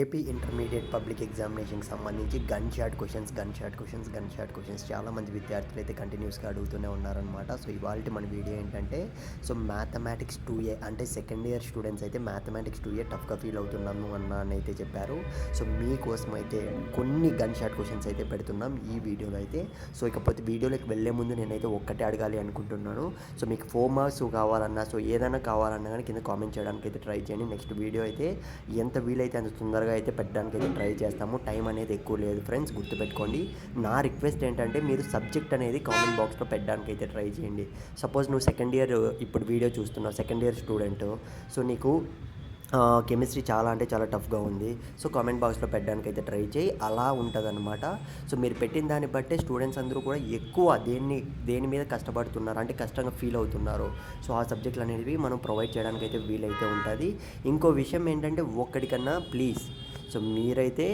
AP intermediate public ఎగ్జామినేషన్కి సంబంధించి gun shot questions చాలామంది విద్యార్థులు అయితే కంటిన్యూస్గా అడుగుతూనే ఉన్నారనమాట. సో ఇవాళ మన వీడియో ఏంటంటే మ్యాథమెటిక్స్ 2A అంటే సెకండ్ ఇయర్ స్టూడెంట్స్ అయితే మ్యాథమెటిక్స్ 2A టఫ్గా ఫీల్ అవుతున్నాము అని అయితే చెప్పారు. సో మీకోసం అయితే కొన్ని గన్ షాట్ క్వశ్చన్స్ అయితే పెడుతున్నాం ఈ వీడియోలో అయితే. సో ఇకపోతే వీడియోలోకి వెళ్ళే ముందు నేనైతే ఒక్కటే అడగాలి అనుకుంటున్నాను. సో మీకు 4 మార్క్స్ కావాలన్నా, సో ఏదైనా కావాలన్నా కానీ కింద కామెంట్ చేయడానికి అయితే ట్రై చేయండి. నెక్స్ట్ వీడియో అయితే ఎంత వీలైతే అంత తొందరగా అయితే పెట్టడానికి అయితే ట్రై చేస్తాము. టైం అనేది ఎక్కువ లేదు ఫ్రెండ్స్, గుర్తుపెట్టుకోండి. నా రిక్వెస్ట్ ఏంటంటే మీరు సబ్జెక్ట్ అనేది కామెంట్ బాక్స్లో పెట్టడానికి అయితే ట్రై చేయండి. సపోజ్ నువ్వు సెకండ్ ఇయర్ ఇప్పుడు వీడియో చూస్తున్నావు, సెకండ్ ఇయర్ స్టూడెంట్, సో నీకు కెమిస్ట్రీ చాలా అంటే చాలా టఫ్గా ఉంది, సో కామెంట్ బాక్స్లో పెట్టడానికి అయితే ట్రై చేయి. అలా ఉంటుందన్నమాట. సో మీరు పెట్టిన దాన్ని బట్టే స్టూడెంట్స్ అందరూ కూడా ఎక్కువ దేని మీద కష్టపడుతున్నారు అంటే కష్టంగా ఫీల్ అవుతున్నారు. సో ఆ సబ్జెక్టులు అనేవి మనం ప్రొవైడ్ చేయడానికి అయితే వీలైతే ఉంటుంది. ఇంకో విషయం ఏంటంటే ఒక్కడికన్నా ప్లీజ్, సో మీరైతే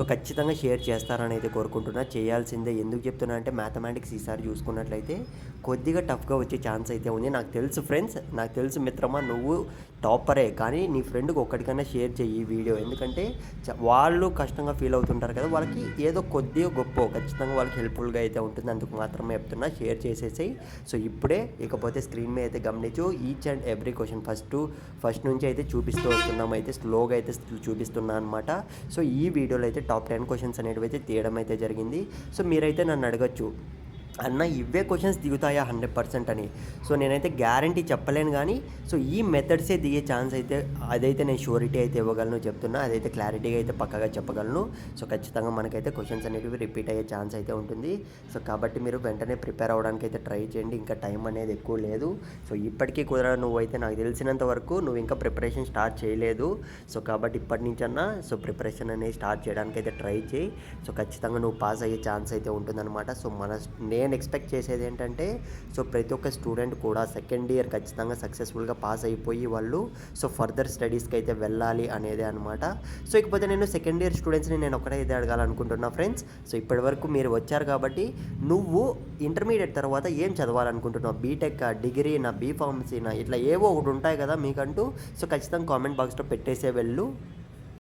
ఖచ్చితంగా షేర్ చేస్తారని అయితే కోరుకుంటున్నా. చేయాల్సిందే. ఎందుకు చెప్తున్నా అంటే మ్యాథమెటిక్స్ ఈసారి చూసుకున్నట్లయితే కొద్దిగా టఫ్గా వచ్చే ఛాన్స్ అయితే ఉంది. నాకు తెలుసు ఫ్రెండ్స్, నాకు తెలుసు మిత్రమా, నువ్వు టాపరే, కానీ నీ ఫ్రెండ్కి ఒక్కడికన్నా షేర్ చెయ్యి ఈ వీడియో. ఎందుకంటే వాళ్ళు కష్టంగా ఫీల్ అవుతుంటారు కదా, వాళ్ళకి ఏదో కొద్దిగా గొప్ప ఖచ్చితంగా వాళ్ళకి హెల్ప్ఫుల్గా అయితే ఉంటుంది. అందుకు మాత్రమే చెప్తున్నా, షేర్ చేసేసాయి. సో ఇప్పుడే ఇకపోతే స్క్రీన్ మీద అయితే గమనించు, each and every question first నుంచి అయితే చూపిస్తూ వస్తున్నాం, అయితే స్లోగా అయితే చూపిస్తున్నా అనమాట. సో ఈ వీడియోలో అయితే టాప్ 10 క్వశ్చన్స్ అనేవి అయితే తీయడం అయితే జరిగింది. సో మీరైతే నన్ను అడగచ్చు, అన్న ఇవే క్వశ్చన్స్ దిగుతాయా 100% అని. సో నేనైతే గ్యారంటీ చెప్పలేను, కానీ సో ఈ మెథడ్సే దిగే ఛాన్స్ అయితే అదైతే నేను షూరిటీ అయితే ఇవ్వగలను చెప్తున్నా. అదైతే క్లారిటీగా అయితే పక్కగా చెప్పగలను. సో ఖచ్చితంగా మనకైతే క్వశ్చన్స్ అనేవి రిపీట్ అయ్యే ఛాన్స్ అయితే ఉంటుంది. సో కాబట్టి మీరు వెంటనే ప్రిపేర్ అవ్వడానికి అయితే ట్రై చేయండి. ఇంకా టైం అనేది ఎక్కువ లేదు. సో ఇప్పటికీ కూడా నువ్వైతే నాకు తెలిసినంత వరకు నువ్వు ఇంకా ప్రిపరేషన్ స్టార్ట్ చేయలేదు. సో కాబట్టి ఇప్పటి నుంచన్నా సో ప్రిపరేషన్ అనేది స్టార్ట్ చేయడానికి అయితే ట్రై చేయి. సో ఖచ్చితంగా నువ్వు పాస్ అయ్యే ఛాన్స్ అయితే ఉంటుందన్నమాట. సో నేను ఎక్స్పెక్ట్ చేసేది ఏంటంటే సో ప్రతి ఒక్క స్టూడెంట్ కూడా సెకండ్ ఇయర్ ఖచ్చితంగా సక్సెస్ఫుల్గా పాస్ అయిపోయి వాళ్ళు సో ఫర్దర్ స్టడీస్కి అయితే వెళ్ళాలి అనేదే అనమాట. సో ఇకపోతే నేను సెకండ్ ఇయర్ స్టూడెంట్స్ని నేను ఒకటే అయితే అడగాలనుకుంటున్నా ఫ్రెండ్స్. సో ఇప్పటివరకు మీరు వచ్చారు కాబట్టి నువ్వు ఇంటర్మీడియట్ తర్వాత ఏం చదవాలనుకుంటున్నావు? బీటెక్, డిగ్రీనా, బీఫార్మసీనా, ఇట్లా ఏవో ఒకటి ఉంటాయి కదా మీకంటూ. సో ఖచ్చితంగా కామెంట్ బాక్స్లో పెట్టేసే వెళ్ళు.